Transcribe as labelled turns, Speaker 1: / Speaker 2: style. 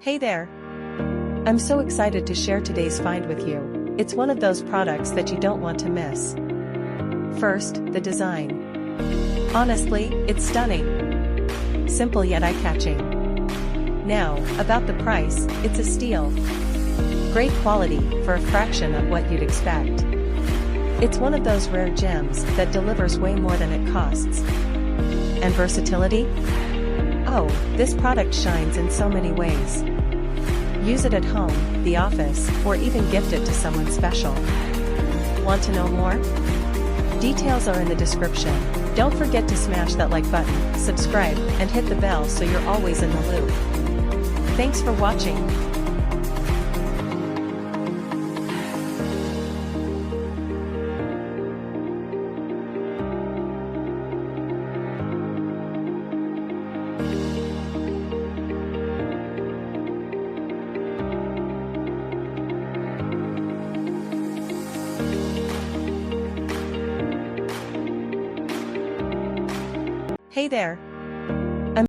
Speaker 1: Hey there! I'm so excited to share today's find with you. It's one of those products that you don't want to miss. First, the design. Honestly, it's stunning. Simple yet eye-catching. Now, about the price, it's a steal. Great quality for a fraction of what you'd expect. It's one of those rare gems that delivers way more than it costs. And versatility? Oh, this product shines in so many ways. Use it at home, the office, or even gift it to someone special. Want to know more? Details are in the description. Don't forget to smash that like button, subscribe, and hit the bell so you're always in the loop. Thanks for watching. Hey there!